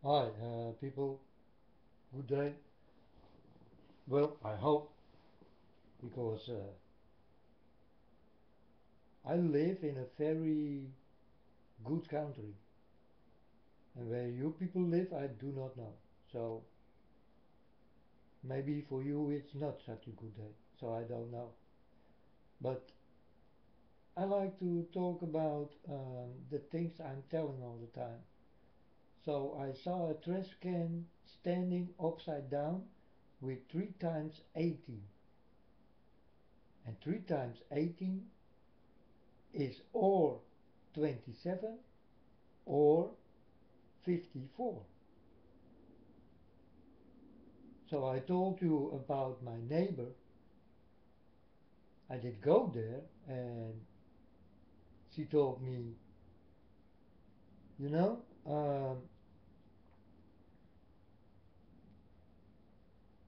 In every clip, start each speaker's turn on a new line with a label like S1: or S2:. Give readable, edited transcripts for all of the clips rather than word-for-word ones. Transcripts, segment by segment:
S1: Hi, people. Good day. Well, I hope, because I live in a very good country, and where you people live, I do not know. So maybe for you it's not such a good day. So I don't know. But I like to talk about the things I'm telling all the time. So I saw a trash can standing upside down with 3 times 18. And 3 times 18 is or 27 or 54. So I told you about my neighbor. I did go there, and she told me, you know,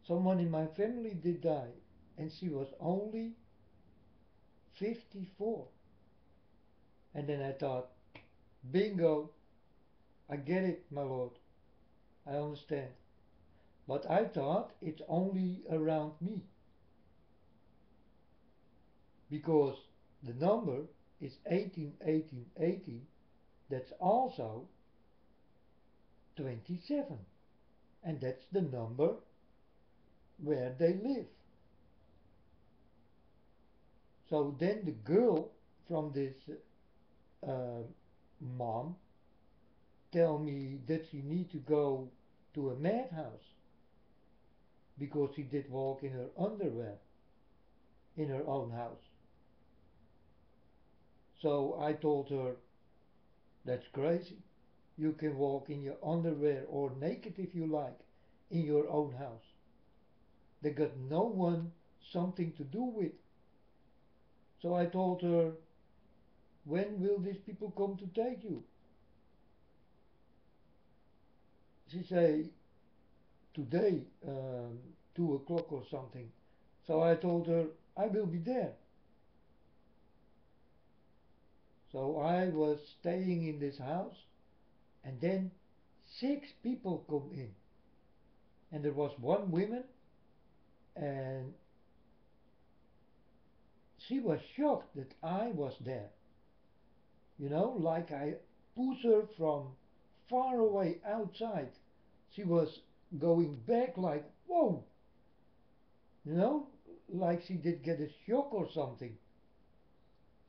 S1: someone in my family did die, and she was only 54. And then I thought, bingo, I get it, my lord, I understand. But I thought it's only around me, because the number is 18, 18, 18. That's also 27, and that's the number where they live. So then the girl from this uh, mom tell me that she need to go to a madhouse because she did walk in her underwear in her own house. So I told her, that's crazy. You can walk in your underwear or naked if you like in your own house. They got no one something to do with. So I told her, when will these people come to take you? She say, today, 2 o'clock or something. So I told her, I will be there. So I was staying in this house, and then 6 people come in. And there was one woman, and she was shocked that I was there. Like I pushed her from far away outside. She was going back like, whoa, you know, like she did get a shock or something.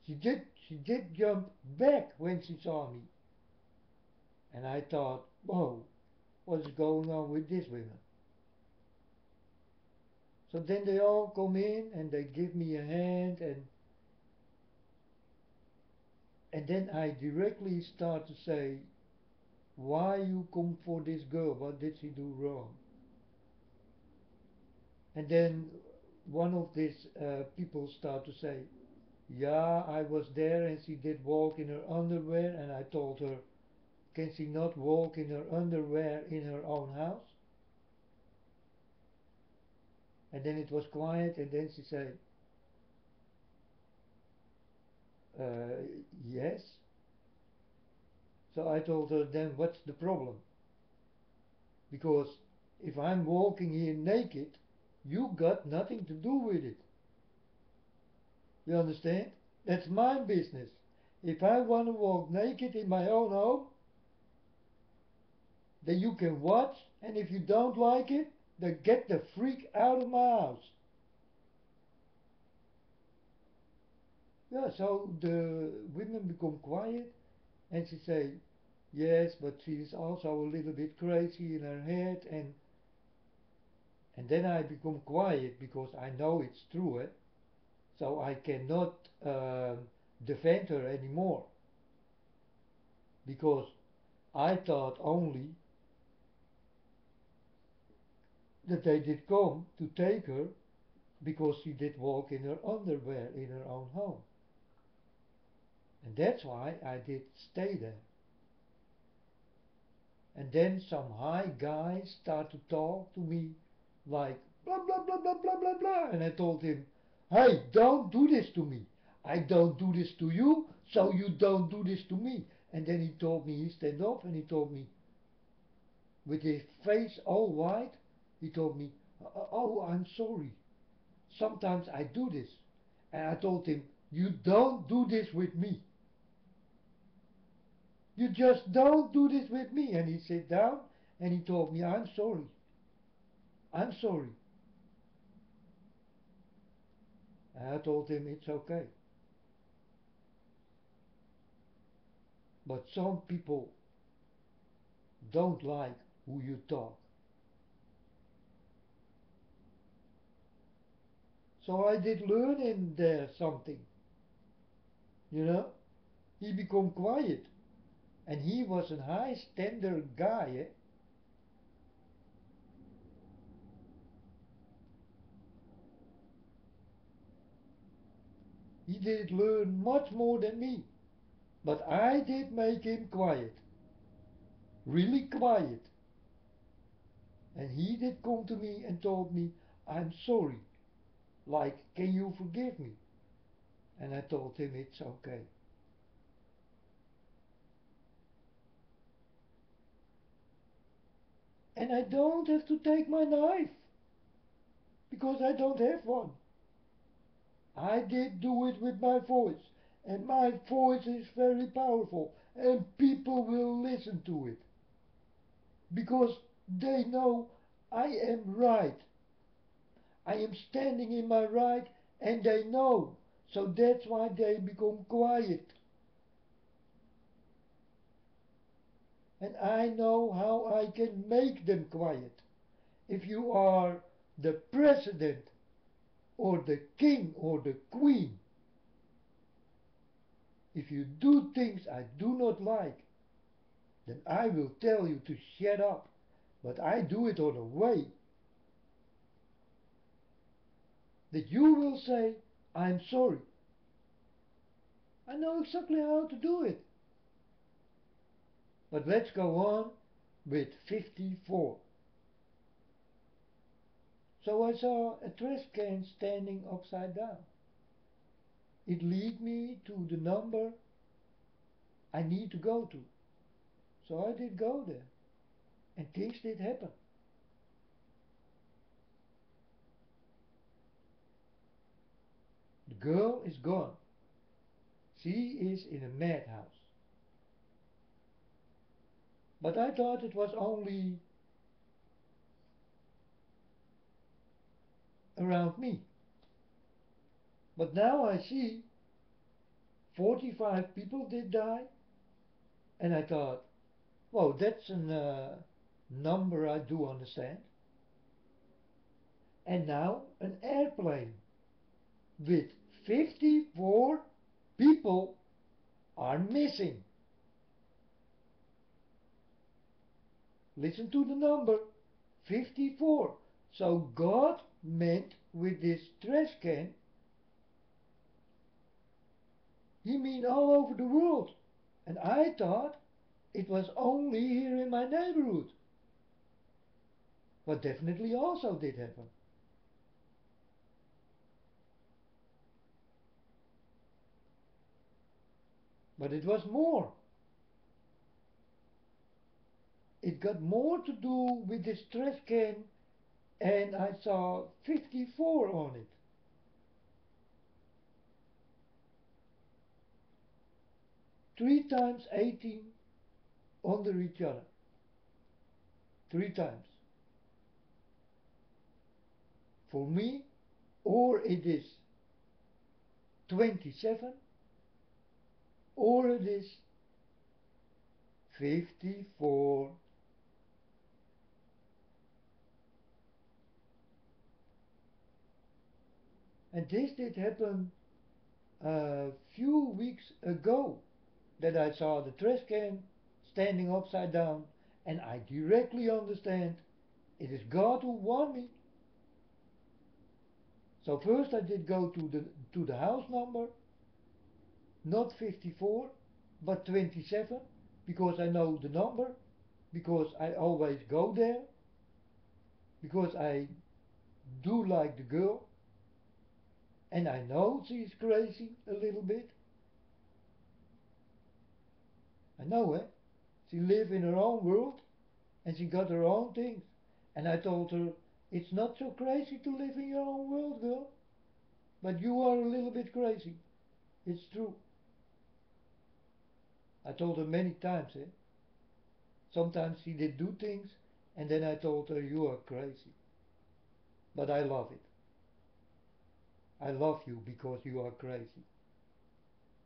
S1: She did jump back when she saw me. And I thought, whoa, what's going on with this woman? So then they all come in and they give me a hand, and then I directly start to say, why you come for this girl? What did she do wrong? And then one of these people start to say, yeah, I was there and she did walk in her underwear, and I told her, can she not walk in her underwear in her own house? And then it was quiet, and then she said, yes. So I told her, then what's the problem? Because if I'm walking here naked, you got nothing to do with it. You understand? That's my business. If I want to walk naked in my own home, then you can watch, and if you don't like it, then get the freak out of my house. Yeah, so the women become quiet, and she say, yes, but she is also a little bit crazy in her head, and then I become quiet because I know it's true, eh? So I cannot defend her anymore, because I thought only that they did come to take her because she did walk in her underwear in her own home. And that's why I did stay there. And then some high guy start to talk to me like blah blah blah blah blah blah blah, and I told him, hey, don't do this to me. I don't do this to you, so you don't do this to me. And then he told me, he stand up and he told me, with his face all white. He told me, "Oh, I'm sorry. Sometimes I do this." And I told him, "You don't do this with me. You just don't do this with me." And he sat down and he told me, "I'm sorry. I'm sorry." And I told him it's okay. But some people don't like who you talk. So I did learn in there something, you know. He become quiet. And he was a high standard guy, eh? He did learn much more than me. But I did make him quiet. Really quiet. And he did come to me and told me, "I'm sorry. Like, can you forgive me?" And I told him it's okay. And I don't have to take my knife, because I don't have one. I did do it with my voice. And my voice is very powerful. And people will listen to it. Because they know I am right. I am standing in my right, and they know. So that's why they become quiet. And I know how I can make them quiet. If you are the president or the king or the queen, if you do things I do not like, then I will tell you to shut up. But I do it on a way that you will say, "I'm sorry." I know exactly how to do it. But let's go on with 54. So I saw a trash can standing upside down. It led me to the number I need to go to. So I did go there. And things did happen. The girl is gone. She is in a madhouse. But I thought it was only around me. But now I see 45 people did die. And I thought, whoa, that's a number I do understand. And now an airplane with 54 people are missing. Listen to the number 54. So God meant with this trash can, he mean all over the world. And I thought it was only here in my neighborhood. What definitely also did happen. But it was more. It got more to do with this trash can, and I saw 54 on it. 3 times 18 under each other. 3 times. For me, or it is 27, or it is 54. And this did happen a few weeks ago, that I saw the trash can standing upside down, and I directly understand it is God who warned me. So first I did go to the house number, not 54, but 27, because I know the number, because I always go there, because I do like the girl, and I know she's crazy a little bit. I know, eh? She lives in her own world, and she got her own things. And I told her, it's not so crazy to live in your own world, girl, but you are a little bit crazy. It's true. I told her many times, eh? Sometimes she did do things, and then I told her, you are crazy. But I love it. I love you because you are crazy.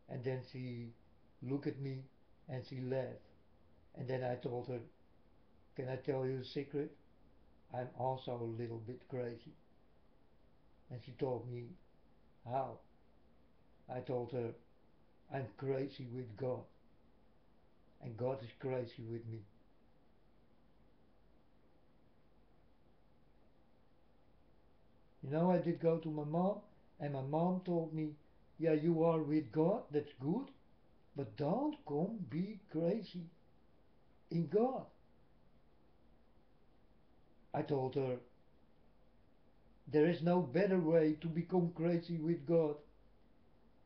S1: And then she looked at me and she laughed. And then I told her, can I tell you a secret? I'm also a little bit crazy. And she told me, how? I told her, I'm crazy with God. And God is crazy with me. You know, I did go to my mom, and my mom told me, yeah, you are with God, that's good, but don't come be crazy in God. I told her, there is no better way to become crazy with God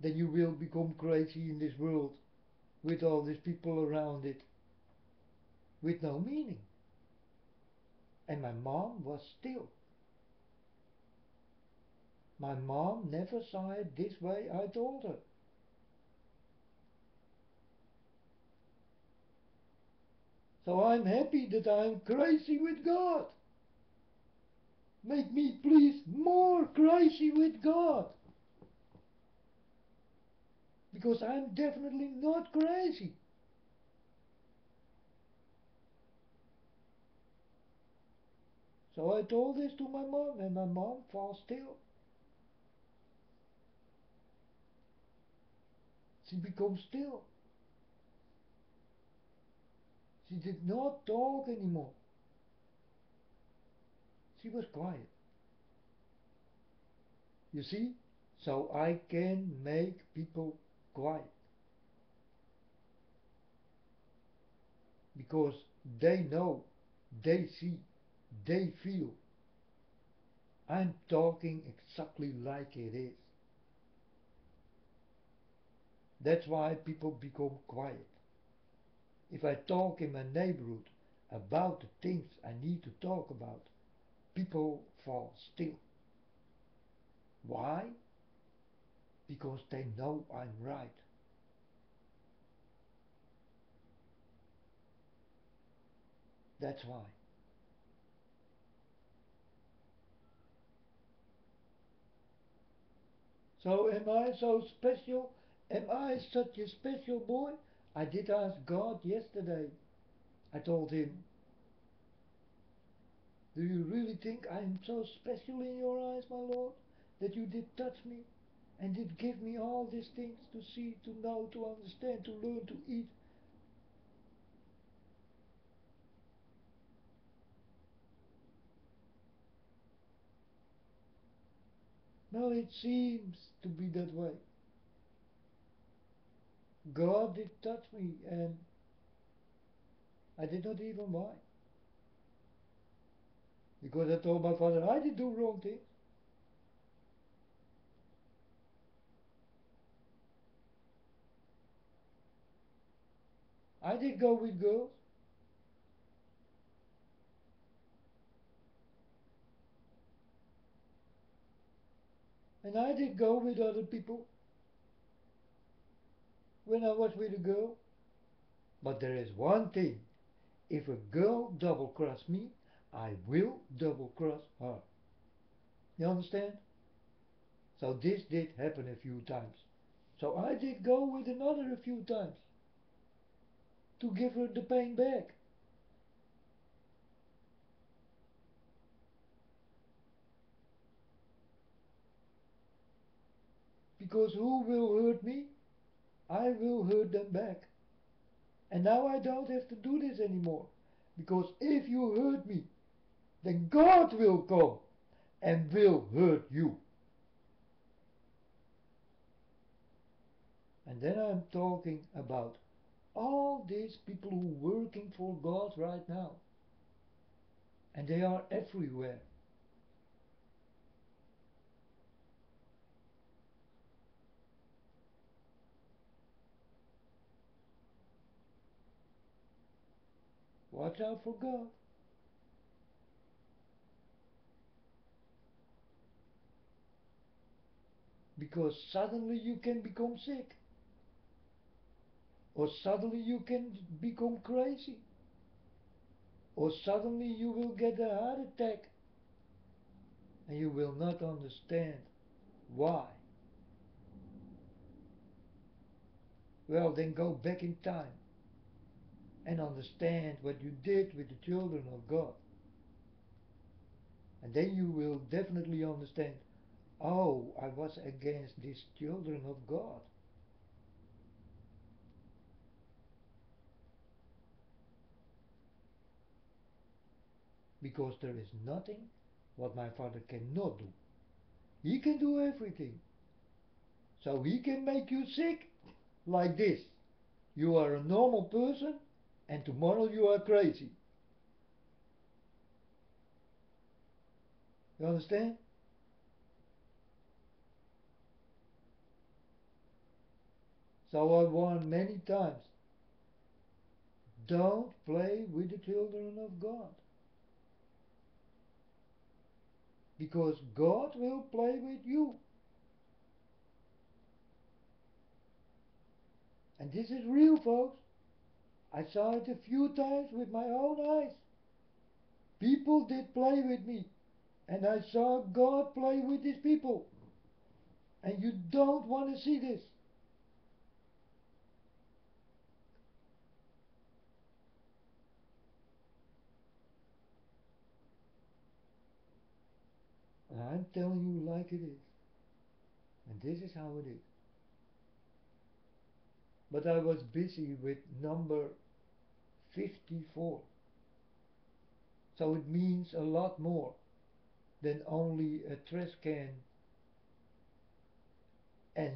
S1: than you will become crazy in this world with all these people around it with no meaning. And my mom was still. My mom never saw it this way, I told her. So I'm happy that I'm crazy with God. Make me please more crazy with God. Because I'm definitely not crazy. So I told this to my mom, and my mom falls still. She becomes still. She did not talk anymore. She was quiet. You see? So I can make people quiet. Because they know, they see, they feel. I'm talking exactly like it is. That's why people become quiet. If I talk in my neighborhood about the things I need to talk about, people fall still. Why? Because they know I'm right. That's why. So am I so special? Am I such a special boy? I did ask God yesterday. I told him, do you really think I am so special in your eyes, my Lord, that you did touch me and did give me all these things to see, to know, to understand, to learn, to eat? No, it seems to be that way. God did touch me and I did not even why. Because I told my father I did do wrong things. I did go with girls. And I did go with other people when I was with a girl. But there is one thing. If a girl double cross me, I will double cross her. You understand? So this did happen a few times. So I did go with another a few times to give her the pain back. Because who will hurt me? I will hurt them back. And now I don't have to do this anymore. Because if you hurt me, then God will come and will hurt you. And then I'm talking about all these people who are working for God right now. And they are everywhere. Watch out for God. Because suddenly you can become sick. Or suddenly you can become crazy. Or suddenly you will get a heart attack. And you will not understand why. Well, then go back in time and understand what you did with the children of God. And then you will definitely understand, oh, I was against these children of God. Because there is nothing what my Father cannot do. He can do everything. So he can make you sick like this. You are a normal person and tomorrow you are crazy. You understand? So I warned many times, don't play with the children of God. Because God will play with you. And this is real, folks. I saw it a few times with my own eyes. People did play with me. And I saw God play with his people. And you don't want to see this. I'm telling you like it is. And this is how it is. But I was busy with number 54. So it means a lot more than only a trash can and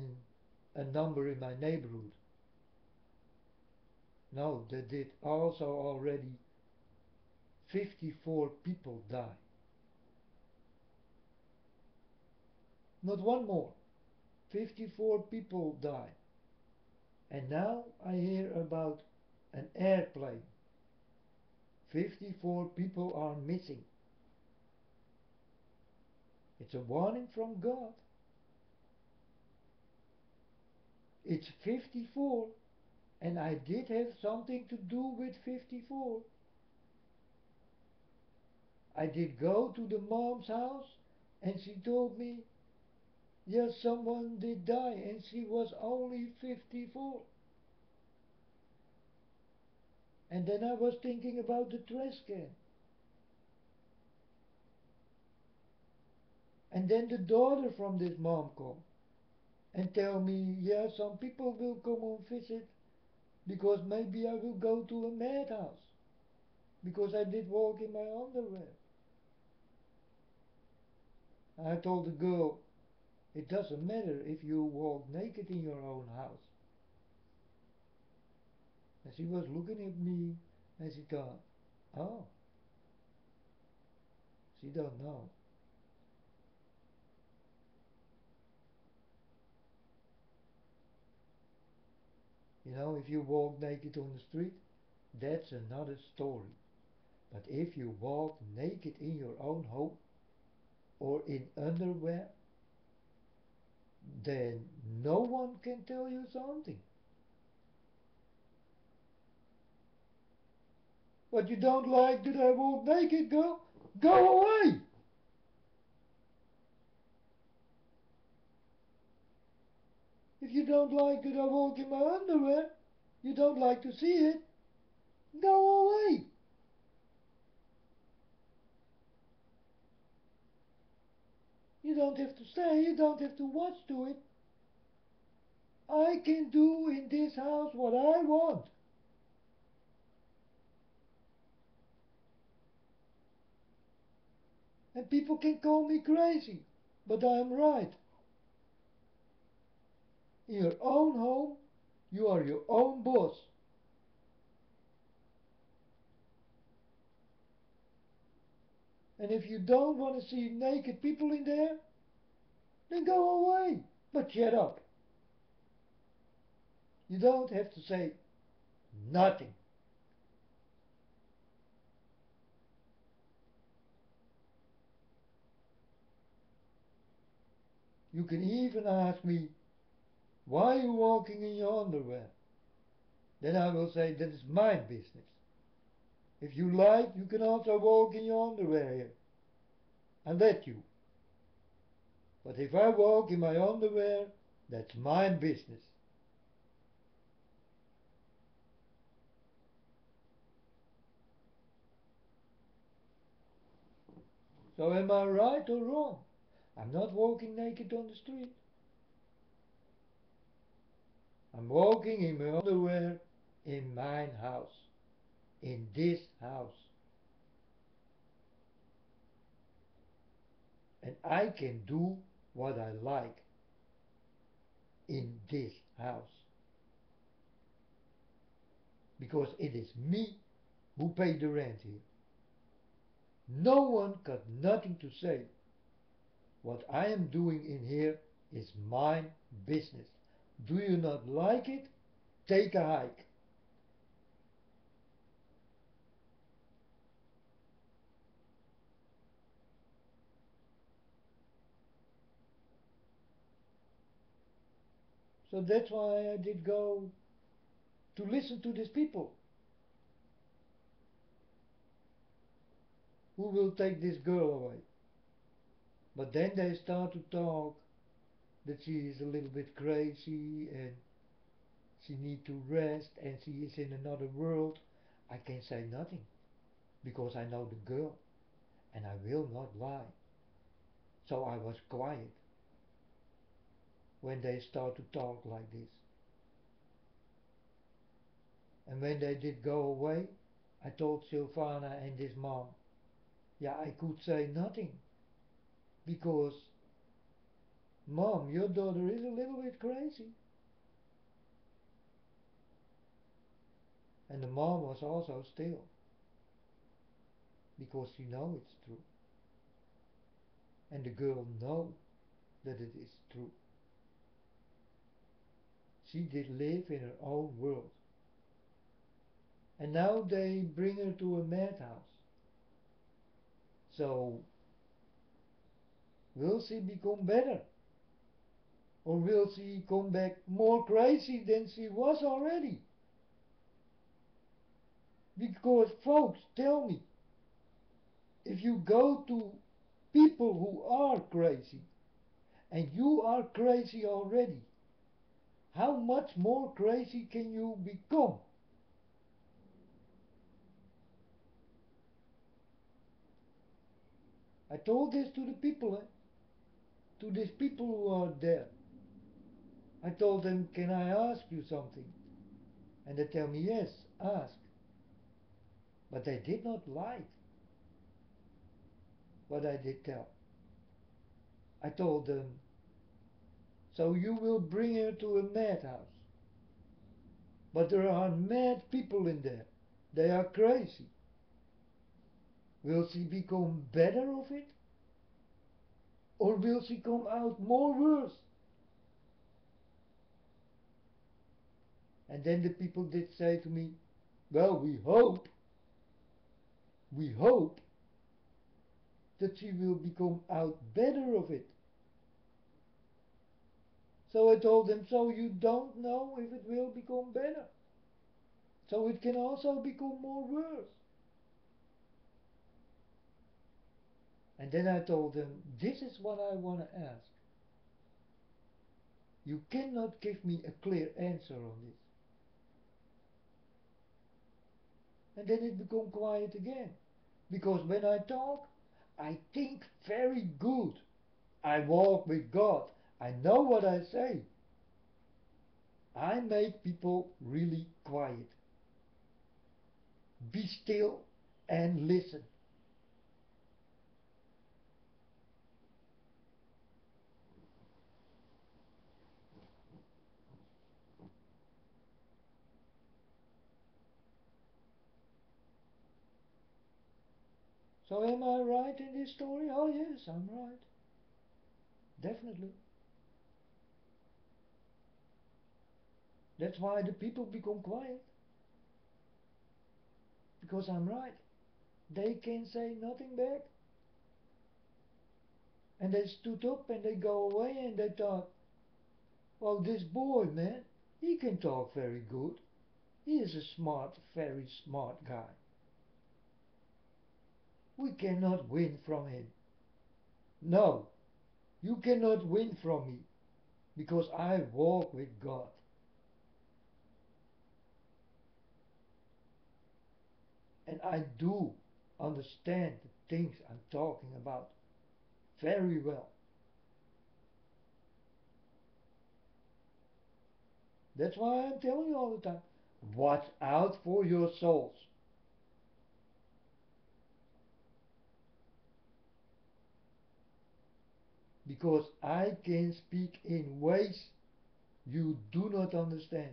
S1: a number in my neighborhood. No, there did also already 54 people die. Not one more. 54 people die. And now I hear about an airplane. 54 people are missing. It's a warning from God. It's 54 and I did have something to do with 54. I did go to the mom's house and she told me, yes, someone did die and she was only 54. And then I was thinking about the trash can. And then the daughter from this mom come and tell me, yeah, some people will come on visit because maybe I will go to a madhouse because I did walk in my underwear. I told the girl, it doesn't matter if you walk naked in your own house. And she was looking at me and she thought, oh, she don't know. You know, if you walk naked on the street, that's another story. But if you walk naked in your own home or in underwear, then no one can tell you something. But you don't like that I walk naked, girl? Go away! If you don't like that I walk in my underwear, you don't like to see it, go away! You don't have to stay, you don't have to watch to it. I can do in this house what I want. And people can call me crazy, but I'm right. In your own home, you are your own boss. And if you don't want to see naked people in there, then go away. But shut up. You don't have to say nothing. You can even ask me, why are you walking in your underwear? Then I will say, that is my business. If you like, you can also walk in your underwear here. I let you. But if I walk in my underwear, that's my business. So am I right or wrong? I'm not walking naked on the street. I'm walking in my underwear in my house. In this house. And I can do what I like in this house. Because it is me who paid the rent here. No one got nothing to say. What I am doing in here is my business. Do you not like it? Take a hike. So that's why I did go to listen to these people who will take this girl away. But then they start to talk that she is a little bit crazy and she need to rest and she is in another world. I can say nothing because I know the girl and I will not lie. So I was quiet when they start to talk like this. And when they did go away, I told Silvana and his mom, yeah, I could say nothing because, Mom, your daughter is a little bit crazy. And the mom was also still because she know it's true. And the girl know that it is true. She did live in her own world. And now they bring her to a madhouse. So, will she become better? Or will she come back more crazy than she was already? Because folks, tell me, if you go to people who are crazy, and you are crazy already, how much more crazy can you become? I told this to the people, to these people who are there. I told them, can I ask you something? And they tell me, yes, ask. But they did not like what I did tell. I told them, so you will bring her to a madhouse. But there are mad people in there. They are crazy. Will she become better of it? Or will she come out more worse? And then the people did say to me, well, we hope that she will become out better of it. So I told them, so you don't know if it will become better. So it can also become more worse. And then I told them, this is what I want to ask. You cannot give me a clear answer on this. And then it became quiet again. Because when I talk, I think very good. I walk with God. I know what I say. I make people really quiet. Be still and listen. So am I right in this story? Oh yes, I'm right. Definitely. That's why the people become quiet. Because I'm right. They can say nothing back. And they stood up and they go away and they thought, well, this boy, man, he can talk very good. He is a smart, very smart guy. We cannot win from him. No, you cannot win from me, because I walk with God. And I do understand the things I'm talking about very well. That's why I'm telling you all the time, watch out for your souls. Because I can speak in ways you do not understand.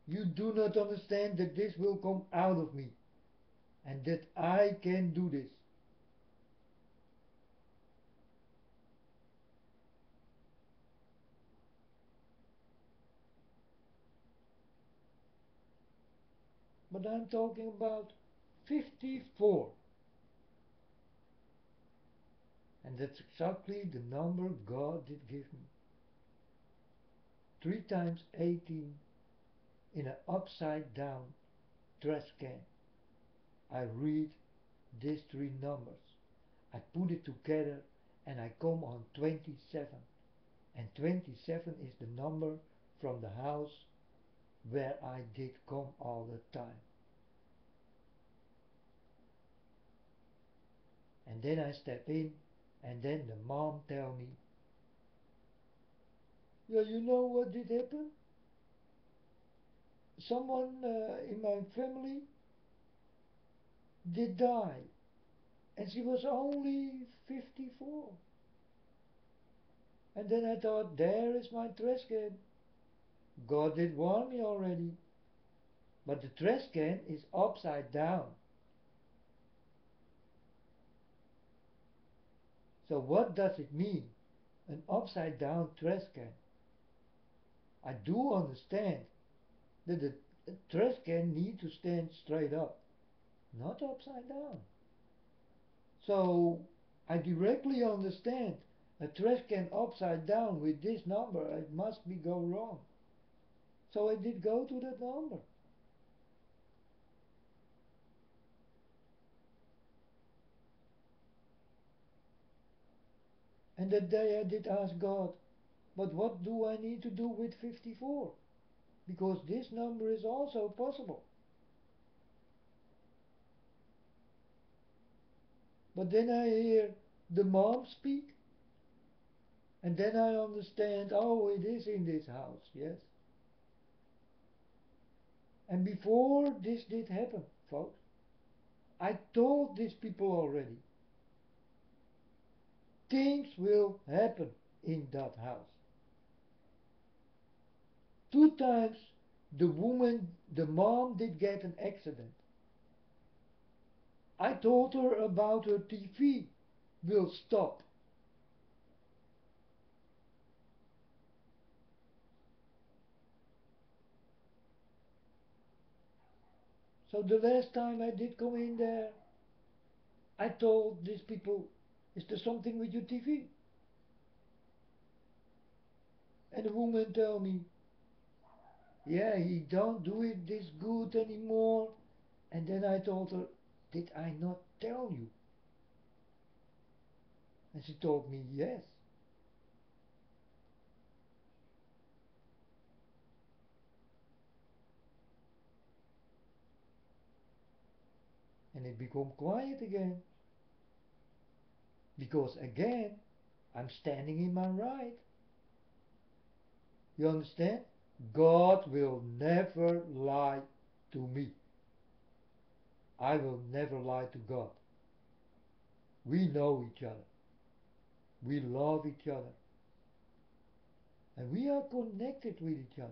S1: You do not understand that this will come out of me and that I can do this. But I'm talking about 54. And that's exactly the number God did give me. 3 times 18 in an upside down trash can. I read these 3 numbers. I put it together and I come on 27. And 27 is the number from the house where I did come all the time. And then I step in, and then the mom tell me, yeah, you know what did happen? Someone in my family did die, and she was only 54. And then I thought, there is my trash can. God did warn me already. But the trash can is upside down. So what does it mean? An upside down trash can. I do understand that the trash can needs to stand straight up, not upside down. So I directly understand a trash can upside down with this number, it must be go wrong. So I did go to that number. And that day I did ask God, but what do I need to do with 54? Because this number is also possible. But then I hear the mom speak, and then I understand, oh, it is in this house, yes. And before this did happen, folks, I told these people already, things will happen in that house. 2 times the mom did get an accident. I told her about her TV will stop. So the last time I did come in there, I told these people, is there something with your TV? And the woman told me, yeah, he don't do it this good anymore. And then I told her, did I not tell you? And she told me, yes. And it became quiet again. Because again, I'm standing in my right. You understand? God will never lie to me. I will never lie to God. We know each other. We love each other. And we are connected with each other.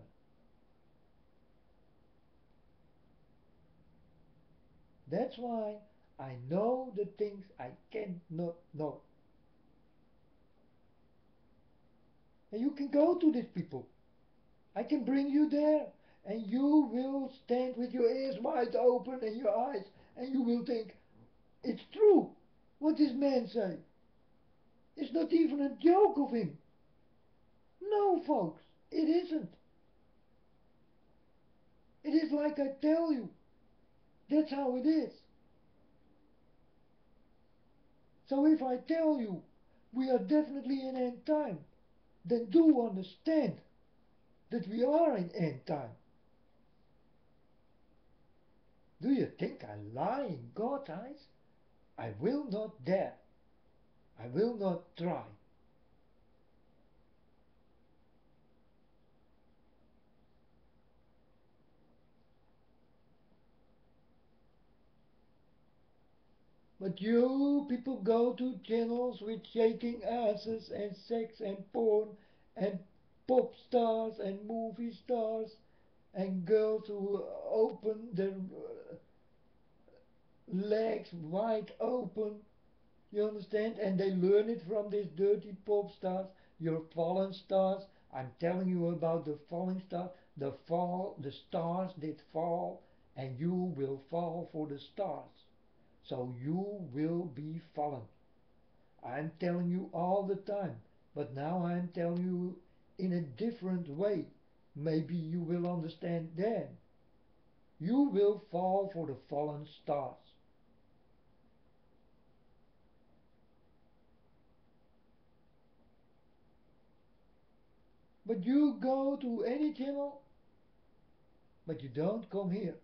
S1: That's why I know the things I cannot know. And you can go to these people. I can bring you there. And you will stand with your ears wide open and your eyes. And you will think, it's true. What this man say? It's not even a joke of him. No, folks, it isn't. It is like I tell you. That's how it is. So if I tell you we are definitely in end time, then do understand that we are in end time. Do you think I lie in God's eyes? I will not dare. I will not try. But you people go to channels with shaking asses and sex and porn and pop stars and movie stars and girls who open their legs wide open. You understand? And they learn it from these dirty pop stars, your fallen stars. I'm telling you about the falling stars. The stars did fall, and you will fall for the stars. So you will be fallen. I'm telling you all the time, but now I'm telling you in a different way. Maybe you will understand then. You will fall for the fallen stars. But you go to any channel, but you don't come here.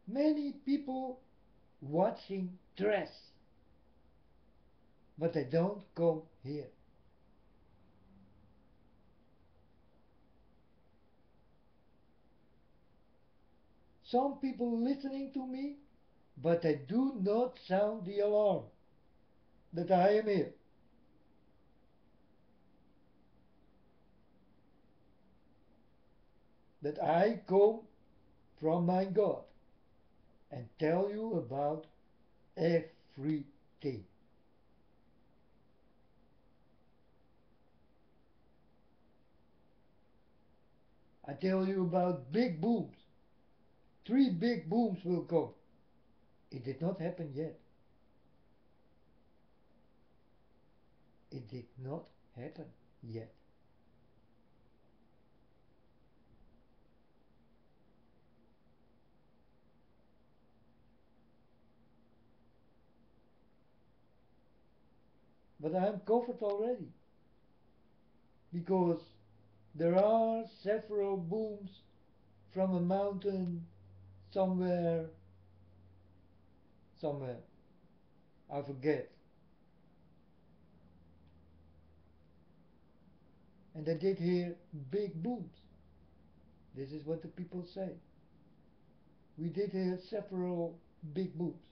S1: Many people watching dress, but they don't come here. Some people listening to me, but they do not sound the alarm that I am here. That I come from my God and tell you about everything. I tell you about big booms. 3 big booms will come. It did not happen yet. It did not happen yet. But I am covered already. Because there are several booms from a mountain somewhere, somewhere. I forget. And I did hear big booms. This is what the people say. We did hear several big booms.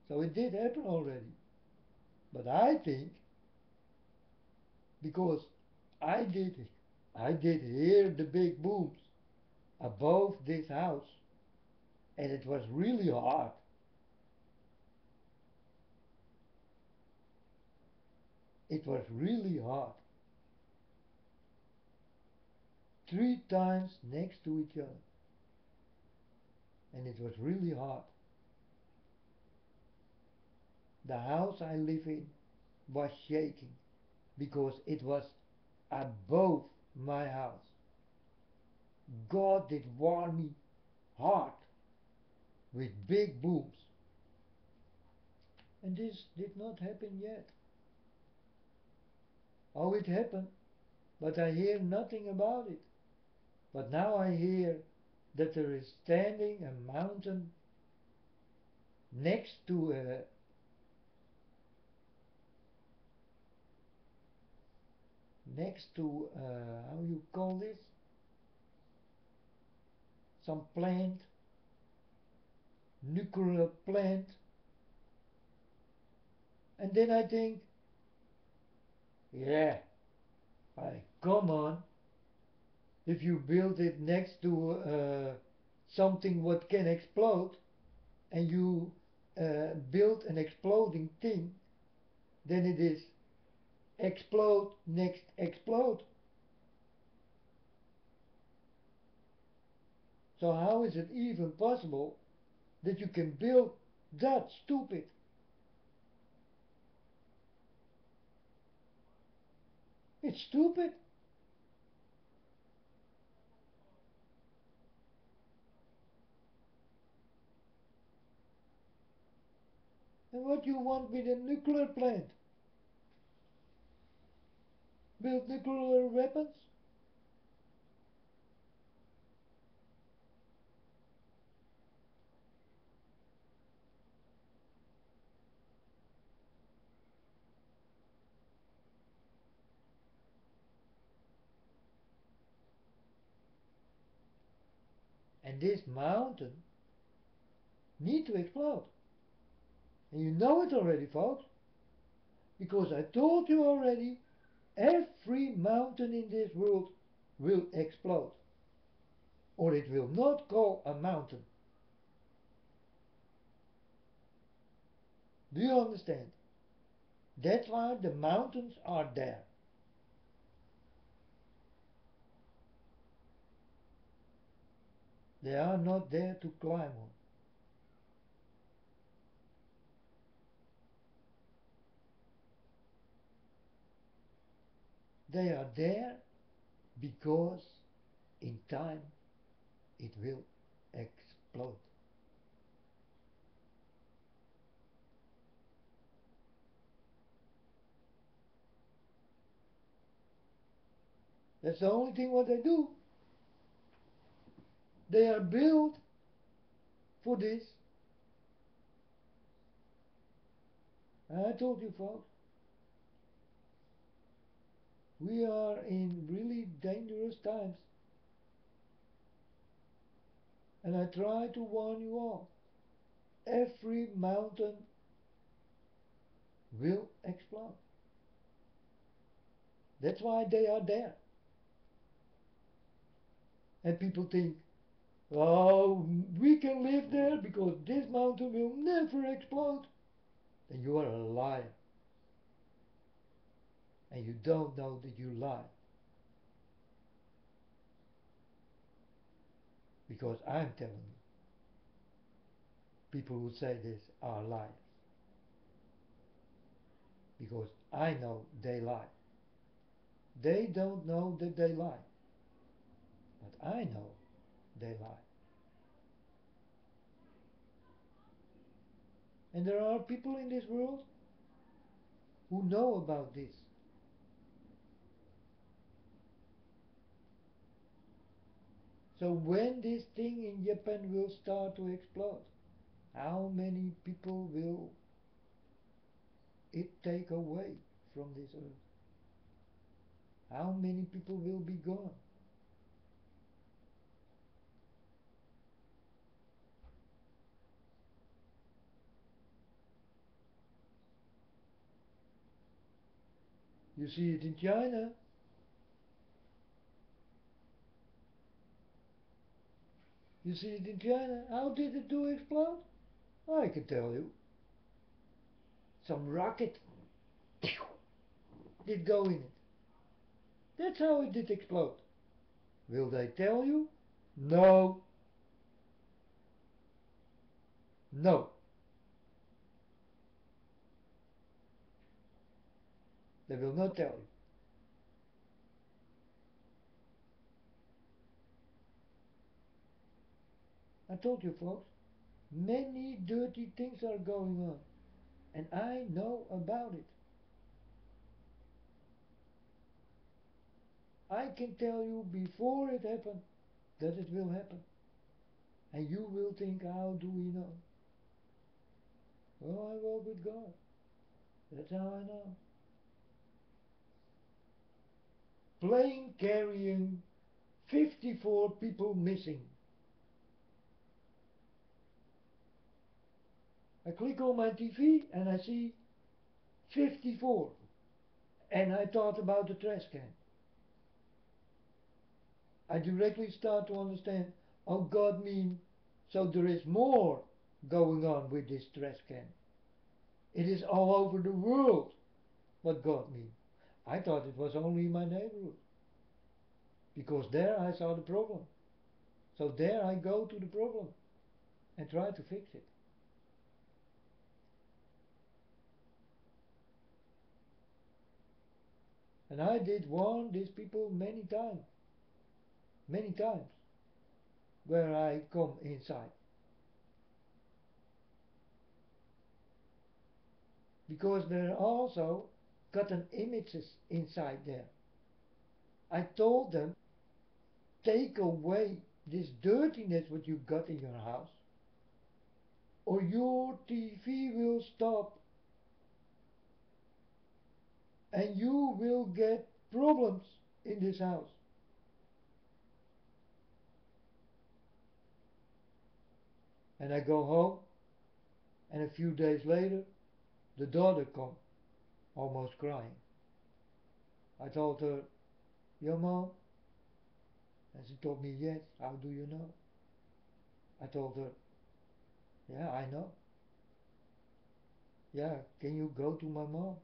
S1: So it did happen already. But I think, because I did I did hear the big booms above this house, and it was really hard. It was really hard. 3 times next to each other. And it was really hard. The house I live in was shaking because it was above my house. God did warn me hard with big booms. And this did not happen yet. Oh, it happened, but I hear nothing about it. But now I hear that there is standing a mountain next to how you call this? Some plant, nuclear plant. And then I think, yeah, come on. If you build it next to something what can explode, and you build an exploding thing, then it is explode next explode. So how is it even possible that you can build that stupid? It's stupid. And what you want with a nuclear plant? Build nuclear weapons? And this mountain need to explode. And you know it already, folks, because I told you already, every mountain in this world will explode. Or it will not call a mountain. Do you understand? That's why the mountains are there. They are not there to climb on. They are there because in time it will explode. That's the only thing what they do. They are built for this. And I told you, folks, we are in really dangerous times. And I try to warn you all. Every mountain will explode. That's why they are there. And people think, oh, we can live there because this mountain will never explode. Then you are a liar. And you don't know that you lie. Because I'm telling you, people who say this are liars. Because I know they lie. They don't know that they lie. But I know they lie. And there are people in this world who know about this. So when this thing in Japan will start to explode, how many people will it take away from this earth? How many people will be gone? You see it in China. You see it in China. How did it do explode? I can tell you. Some rocket did go in it. That's how it did explode. Will they tell you? No. No. They will not tell you. I told you, folks, many dirty things are going on. And I know about it. I can tell you before it happened that it will happen. And you will think, how do we know? Well, I walk with God. That's how I know. Plane carrying 54 people missing. I click on my TV and I see 54. And I thought about the trash can. I directly start to understand, oh, God means, so there is more going on with this trash can. It is all over the world what God means. I thought it was only in my neighborhood. Because there I saw the problem. So there I go to the problem and try to fix it. And I did warn these people many times, where I come inside. Because there are also cotton images inside there. I told them, take away this dirtiness what you got in your house, or your TV will stop and you will get problems in this house. And I go home, and a few days later the daughter come, almost crying. I told her, your mom? And she told me, yes. How do you know? I told her, yeah, I know. Yeah, can you go to my mom?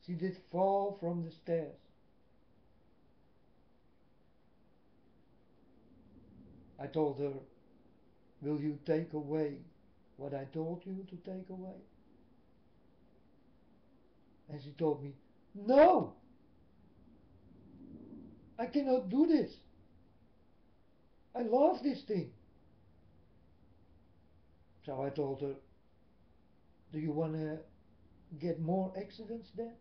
S1: She did fall from the stairs. I told her, will you take away what I told you to take away? And she told me, no! I cannot do this. I love this thing. So I told her, do you want to get more accidents then?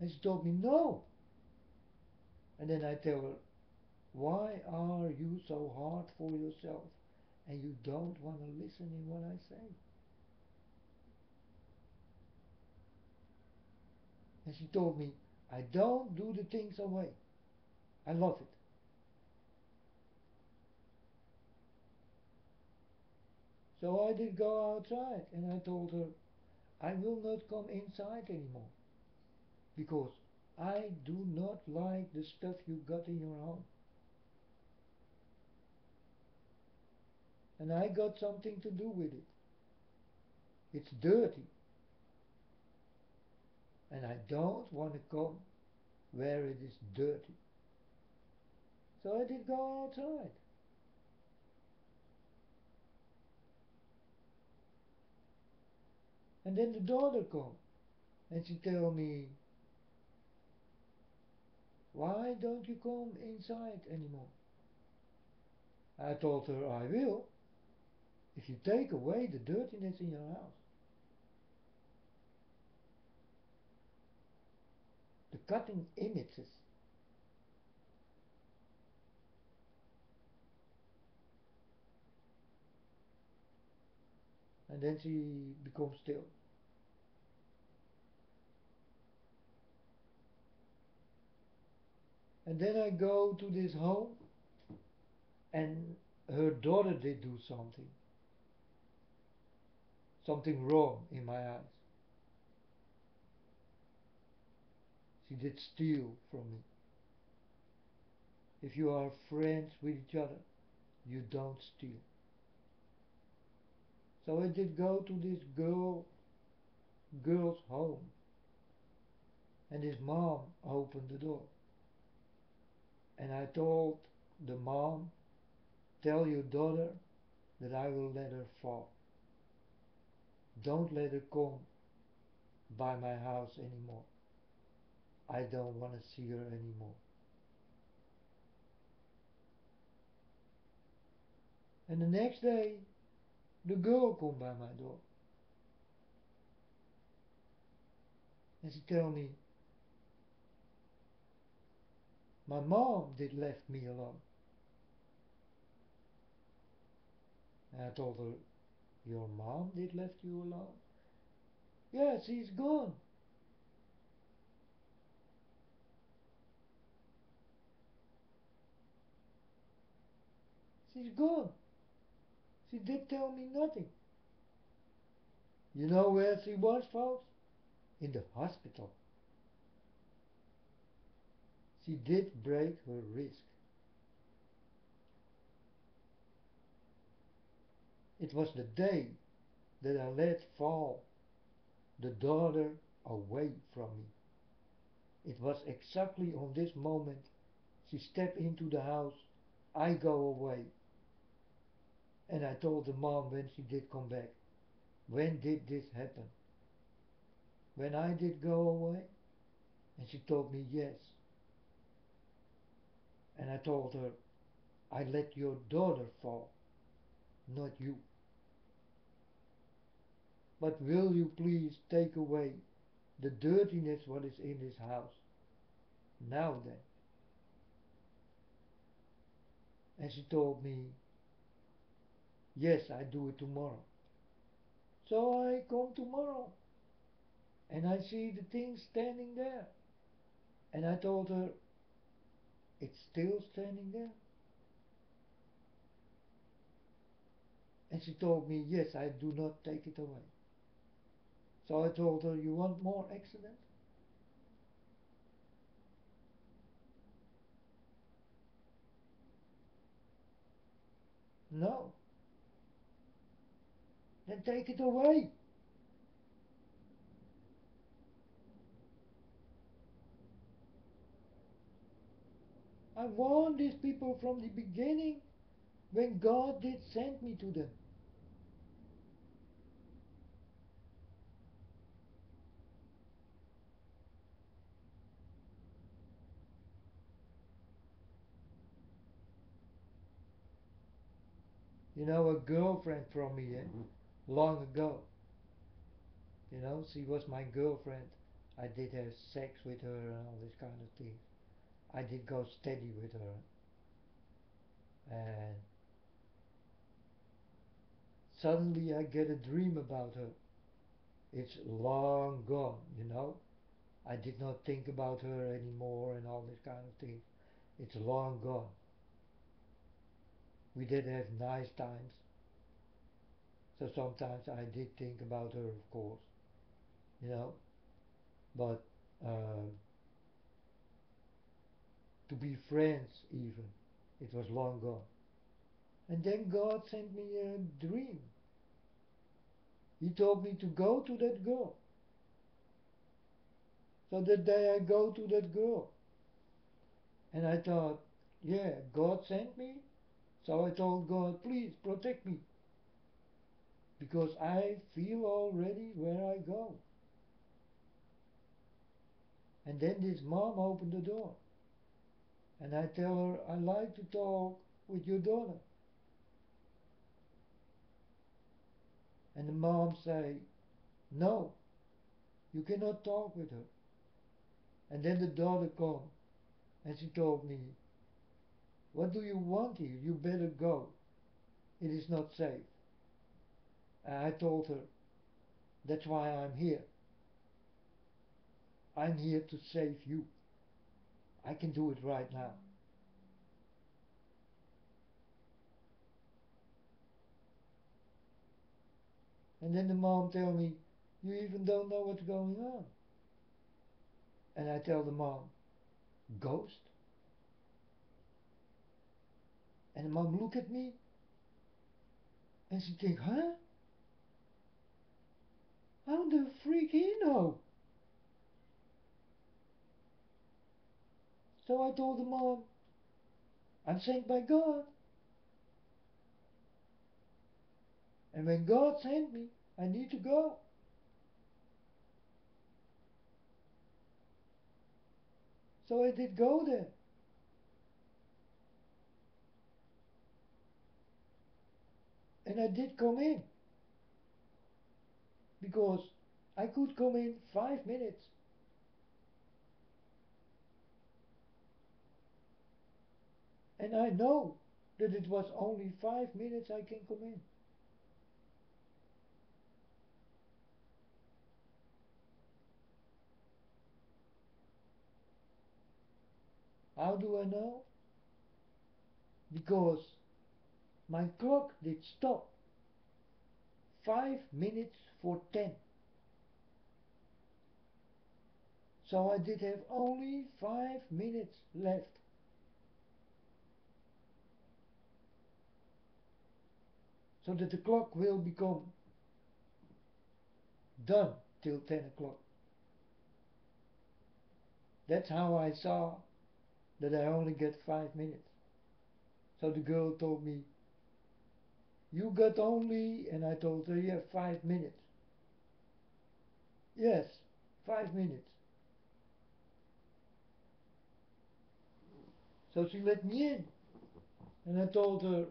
S1: And she told me, no. And then I tell her, why are you so hard for yourself and you don't want to listen in what I say? And she told me, I don't do the things away. I love it. So I did go outside and I told her, I will not come inside anymore because I do not like the stuff you got in your home. And I got something to do with it. It's dirty. And I don't want to come where it is dirty. So I did go outside. And then the daughter come and she tell me, why don't you come inside anymore? I told her I will if you take away the dirtiness in your house. The cutting images. And then she becomes still. And then I go to this home and her daughter did do something wrong in my eyes. She did steal from me. If you are friends with each other, you don't steal. So I did go to this girl's home, and his mom opened the door. And I told the mom, tell your daughter that I will let her fall. Don't let her come by my house anymore. I don't want to see her anymore. And the next day, the girl come by my door. And she tell me, my mom did left me alone. And I told her, your mom did left you alone? Yeah, she's gone. She's gone. She did tell me nothing. You know where she was, folks? In the hospital. She did break her wrist. It was the day that I let fall the daughter away from me. It was exactly on this moment She stepped into the house. I go away. And I told the mom when she did come back. When did this happen? When I did go away? And she told me yes. And I told her, I let your daughter fall, not you. But will you please take away the dirtiness what is in this house? Now then. And she told me, yes, I do it tomorrow. So I come tomorrow and I see the thing standing there. And I told her, it's still standing there. And she told me, yes, I do not take it away. So I told her, you want more accident? No. Then take it away. I warned these people from the beginning when God did send me to them. You know, a girlfriend from me, long ago. You know, she was my girlfriend. I did have sex with her and all this kind of things. I did go steady with her. And suddenly I get a dream about her. It's long gone, you know. I did not think about her anymore and all this kind of things. It's long gone. We did have nice times. So sometimes I did think about her, of course, you know. But um, to be friends, even, it was long gone. And then God sent me a dream. He told me to go to that girl. So that day I go to that girl. And I thought, yeah, God sent me. So I told God, please protect me. Because I feel already where I go. And then this mom opened the door. And I tell her, I like to talk with your daughter. And the mom say, no, you cannot talk with her. And then the daughter come and she told me, what do you want here? You better go. It is not safe. And I told her, that's why I'm here. I'm here to save you. I can do it right now. And then the mom tell me, you even don't know what's going on. And I tell the mom, ghost? And the mom look at me and she think, huh? How the freak he know? So I told the mom, I'm sent by God. And when God sent me, I need to go. So I did go there. And I did come in. Because I could come in 5 minutes. And I know that it was only 5 minutes I can come in. How do I know? Because my clock did stop 5 minutes for 10. So I did have only 5 minutes left. So that the clock will become done till 10 o'clock. That's how I saw that I only get 5 minutes. So the girl told me, you got only, and I told her, yeah, 5 minutes. Yes, 5 minutes. So she let me in, and I told her,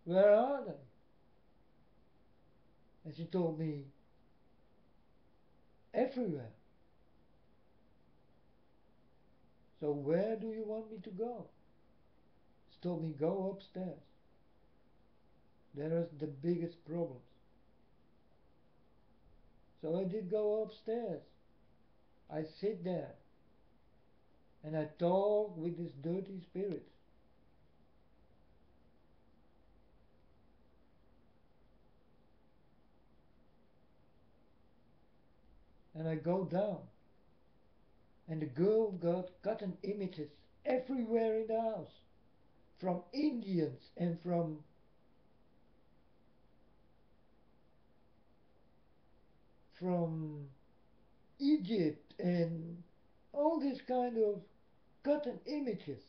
S1: where are they? And she told me, everywhere. So where do you want me to go? She told me, go upstairs. There are the biggest problems. So I did go upstairs. I sit there and I talk with this dirty spirit. And I go down. And the girl got cotton images everywhere in the house. From Indians and from Egypt and all this kind of cotton images.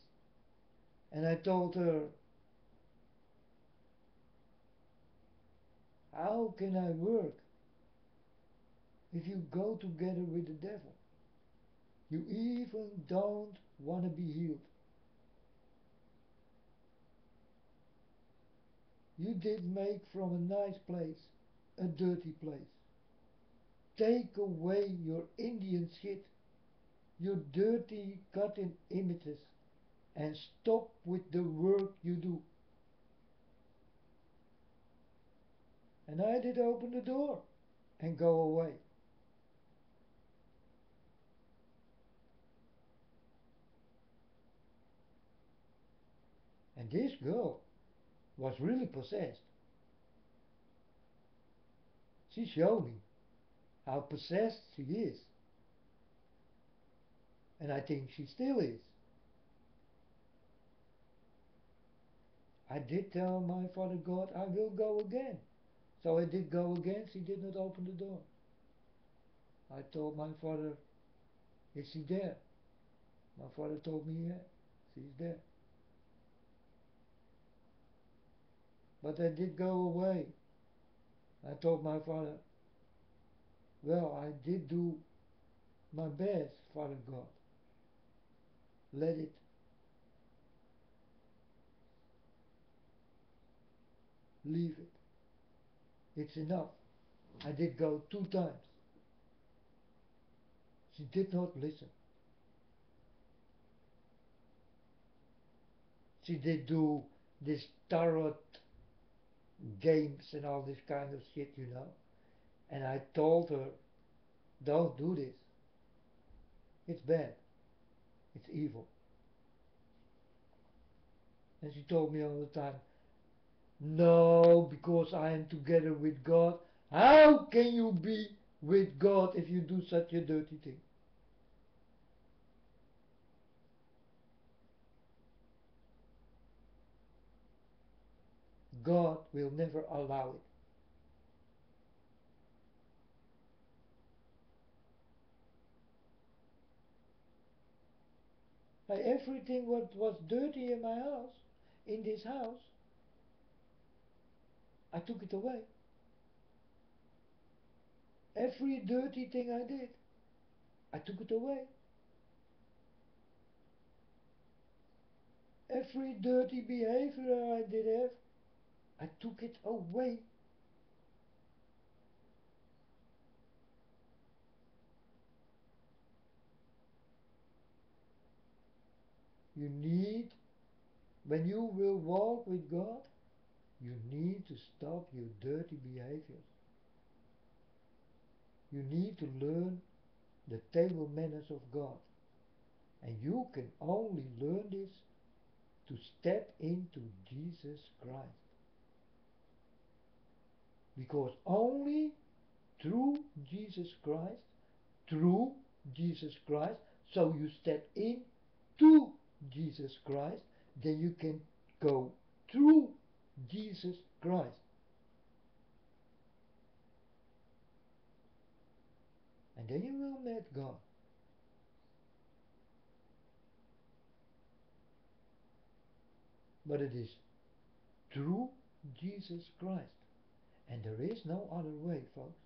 S1: And I told her, how can I work if you go together with the devil? You even don't want to be healed. You did make from a nice place a dirty place. Take away your Indian shit, your dirty cotton images, and stop with the work you do. And I did open the door and go away. And this girl was really possessed. She showed me how possessed she is. And I think she still is. I did tell my Father God, I will go again. So I did go again. She did not open the door. I told my father, is she there? My father told me, yeah, she's there. But I did go away. I told my father, well, I did do my best, Father God. Let it. Leave it. It's enough. I did go 2 times. She did not listen. She did do this tarot games and all this kind of shit, you know. And I told her, don't do this. It's bad. It's evil. And she told me all the time, no, because I am together with God. How can you be with God if you do such a dirty thing? God will never allow it. Everything what was dirty in my house, in this house, I took it away. Every dirty thing I did, I took it away. Every dirty behavior I did have, I took it away. You need, when you will walk with God, you need to stop your dirty behaviors. You need to learn the table manners of God. And you can only learn this to step into Jesus Christ. Because only through Jesus Christ, through Jesus Christ, so you step in to Jesus Christ, then you can go through Jesus Christ. And then you will meet God. but it is through Jesus Christ. And there is no other way, folks.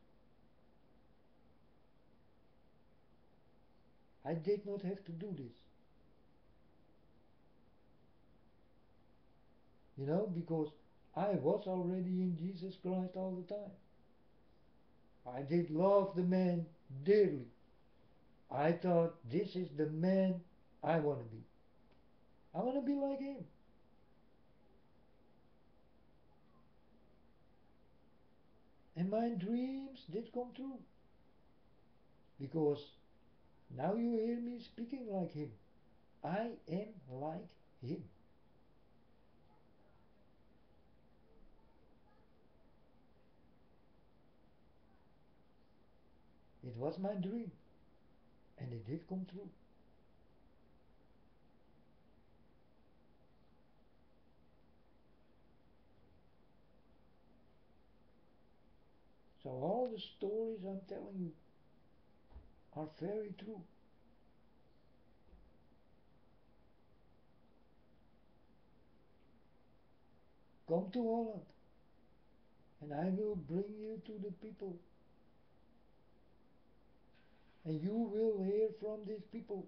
S1: I did not have to do this. Because I was already in Jesus Christ all the time. I did love the man dearly. I thought, this is the man I want to be. I want to be like him. And my dreams did come true. Because now you hear me speaking like him. I am like him. It was my dream. And it did come true. So all the stories I'm telling you are very true. Come to Holland, and I will bring you to the people, and you will hear from these people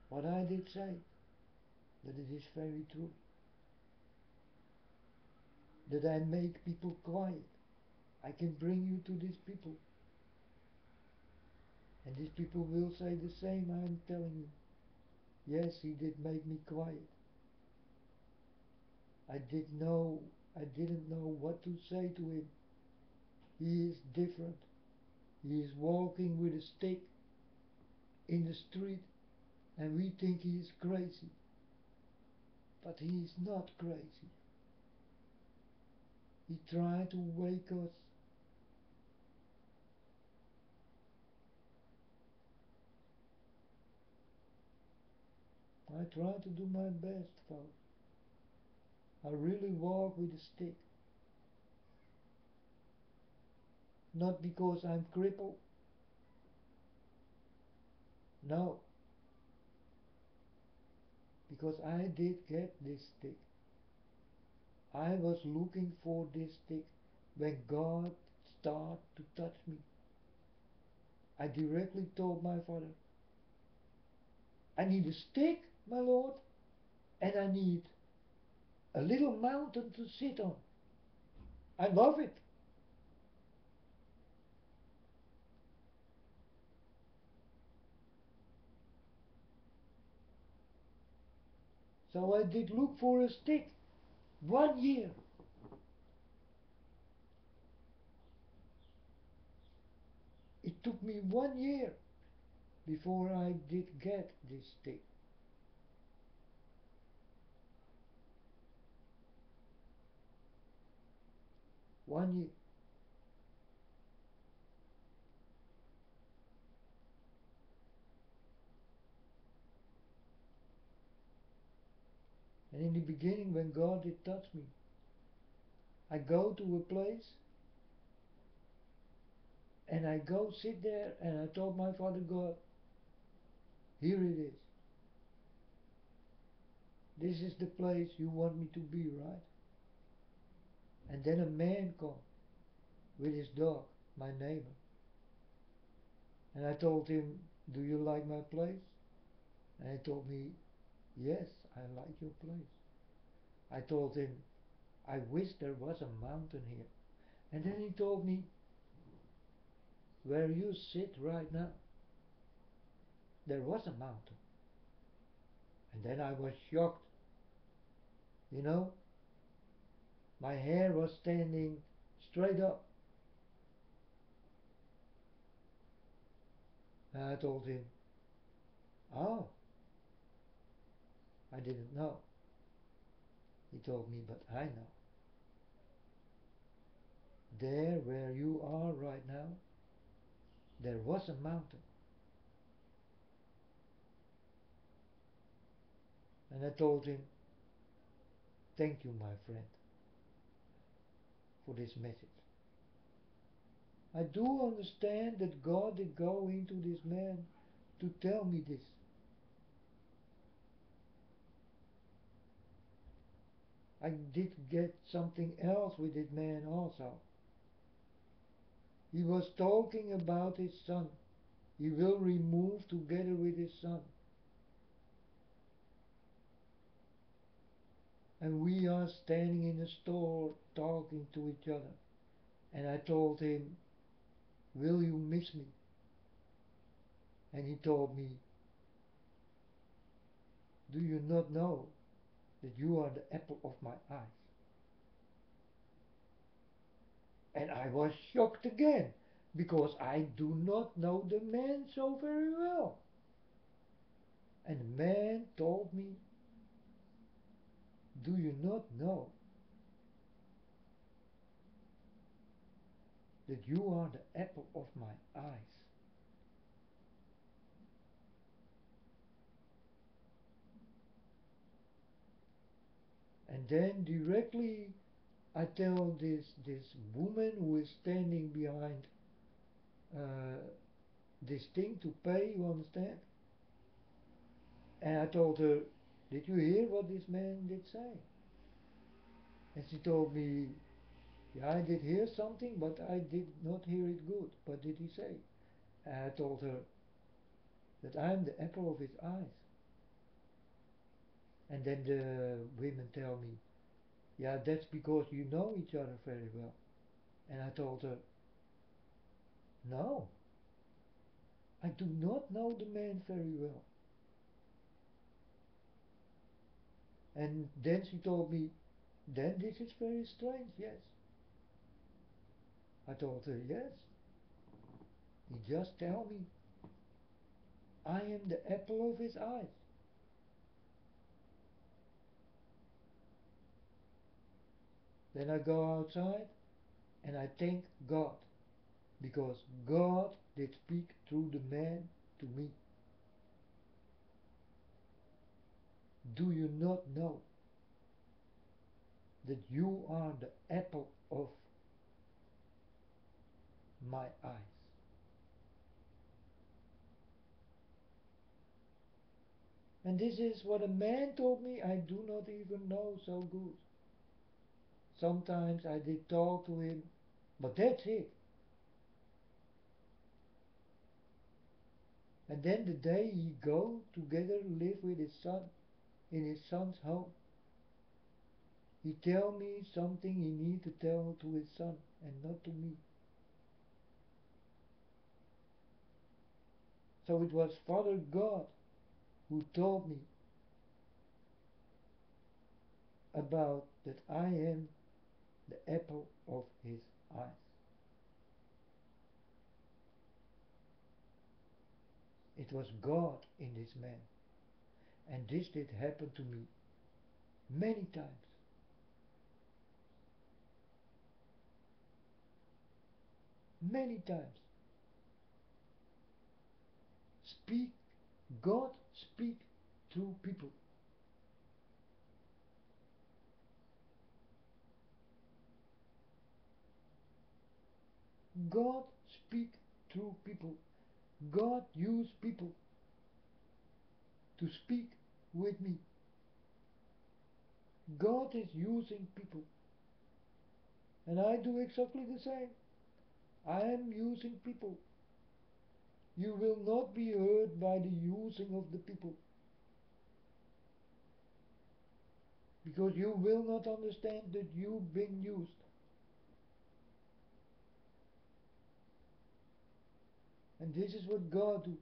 S1: what I did say, that it is very true, that I make people quiet. I can bring you to these people, and these people will say the same I'm telling you. Yes, he did make me quiet. I didn't know what to say to him. He is different. He is walking with a stick in the street, and we think he is crazy. But he is not crazy. He tried to wake us. I try to do my best, folks. I really walk with a stick. Not because I'm crippled. No. Because I did get this stick. I was looking for this stick when God started to touch me. I directly told my father, I need a stick, my Lord, and I need a little mountain to sit on. I love it. So I did look for a stick. 1 year. It took me 1 year before I did get this stick. 1 year. And in the beginning, when God did touch me, I go to a place and I go sit there and I told my Father God, here it is. This is the place you want me to be, right? And then a man come with his dog, my neighbor. And I told him, do you like my place? And he told me, yes, I like your place. I told him, I wish there was a mountain here. And then he told me, where you sit right now, there was a mountain. And then I was shocked. You know, my hair was standing straight up. And I told him, oh, I didn't know. He told me, but I know. There where you are right now, there was a mountain. And I told him, thank you, my friend, for this message. I do understand that God did go into this man to tell me this. I did get something else with this man also. He was talking about his son. He will remove together with his son. And we are standing in the store talking to each other. And I told him, will you miss me? And he told me, do you not know that you are the apple of my eyes? And I was shocked again, because I do not know the man so very well. And the man told me, do you not know that you are the apple of my eyes? And then directly I tell this woman who is standing behind uh, this thing to pay, you understand? And I told her, did you hear what this man did say? And she told me, yeah, I did hear something, but I did not hear it good. What did he say? And I told her that I'm the apple of his eyes. And then the women tell me, yeah, that's because you know each other very well. And I told her, no, I do not know the man very well. And then she told me, then this is very strange, yes. I told her, yes. He just tell me, I am the apple of his eyes. Then I go outside and I thank God, because God did speak through the man to me. Do you not know that you are the apple of my eyes? And this is what a man told me I do not even know so good. Sometimes I did talk to him, but that's it. And then the day he go together live with his son in his son's home, he tell me something he need to tell to his son and not to me. So it was Father God who told me about that I am the apple of his eyes. It was God in this man. And this did happen to me many times. Many times. Speak, God speak through people. God speak through people. God use people to speak with me. God is using people. And I do exactly the same. I am using people. You will not be hurt by the using of the people, because you will not understand that you've been used. And this is what God do.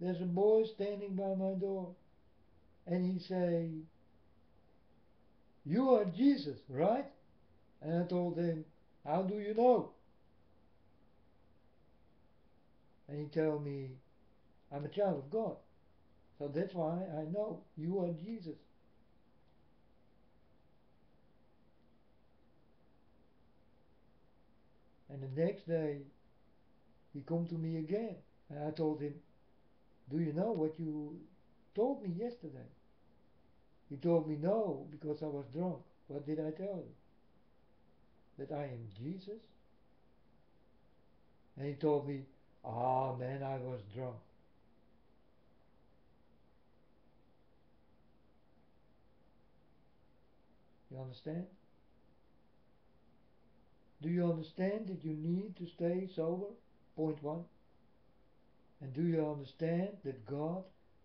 S1: There's a boy standing by my door, and he say, you are Jesus, right? And I told him, how do you know? And he tell me, I'm a child of God. So that's why I know you are Jesus. And the next day, he come to me again. And I told him, do you know what you told me yesterday? He told me no, because I was drunk. What did I tell you? that I am Jesus? And he told me, ah man, I was drunk. You understand? Do you understand that you need to stay sober? Point one. And do you understand that God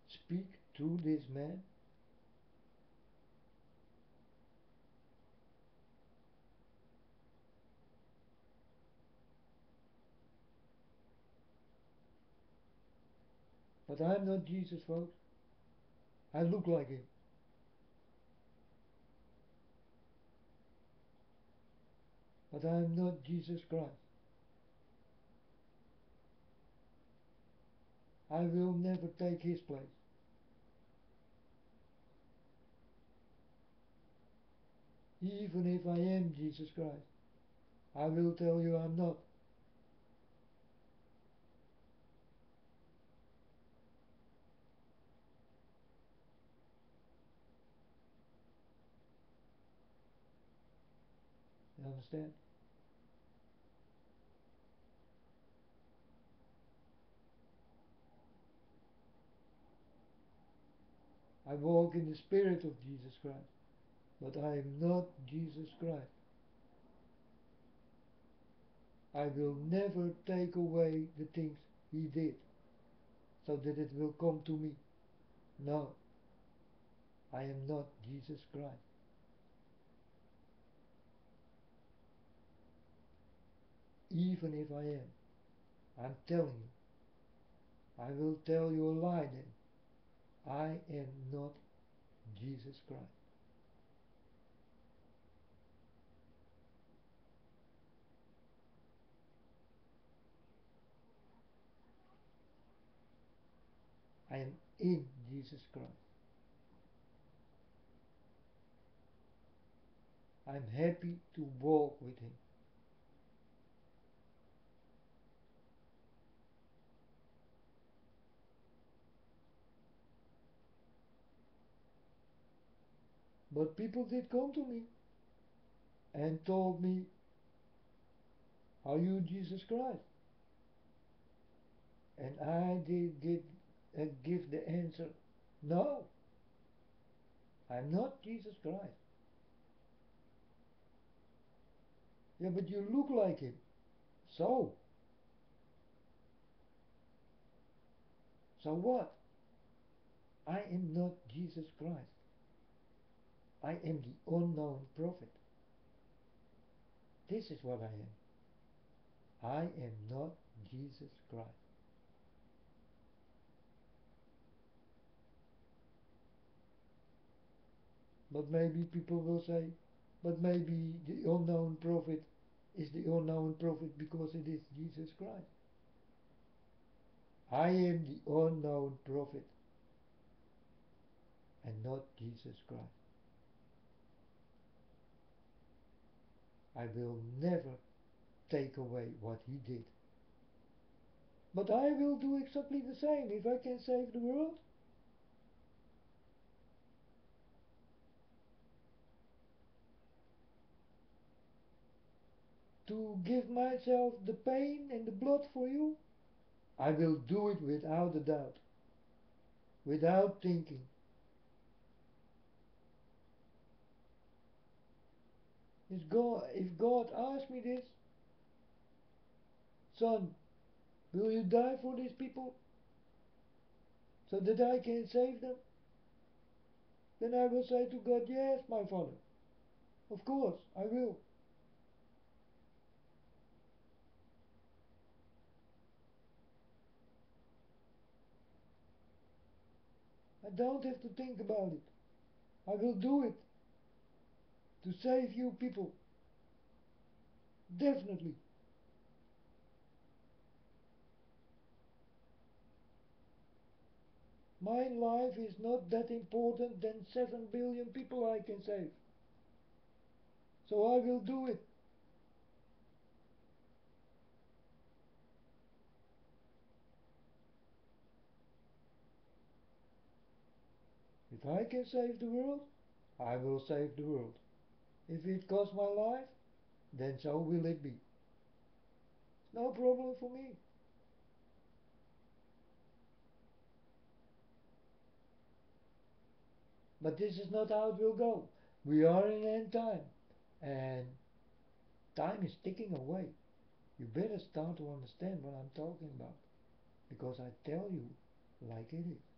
S1: speak through this man? But I'm not Jesus, folks. I look like him. But I'm not Jesus Christ. I will never take his place. Even if I am Jesus Christ, I will tell you I'm not. You understand? I walk in the spirit of Jesus Christ, but I am not Jesus Christ. I will never take away the things he did, so that it will come to me. No, I am not Jesus Christ. Even if I am, I'm telling you, I will tell you a lie then. I am not Jesus Christ. I am in Jesus Christ. I'm happy to walk with him. But people did come to me and told me, are you Jesus Christ? And I did give the answer, no, I'm not Jesus Christ. Yeah, but you look like him. So what? I am not Jesus Christ. I am the unknown prophet. This is what I am. I am not Jesus Christ. But maybe people will say, but maybe the unknown prophet is the unknown prophet because it is Jesus Christ. I am the unknown prophet and not Jesus Christ. I will never take away what he did. But I will do exactly the same if I can save the world. To give myself the pain and the blood for you, I will do it without a doubt, without thinking. If God asks me this, son, will you die for these people so that I can save them? Then I will say to God, yes, my Father, of course, I will. I don't have to think about it. I will do it to save you people. Definitely. My life is not that important than 7 billion people I can save. So I will do it. If I can save the world, I will save the world. If it costs my life, then so will it be. No problem for me. But this is not how it will go. We are in end time, and time is ticking away. You better start to understand what I'm talking about, because I tell you like it is.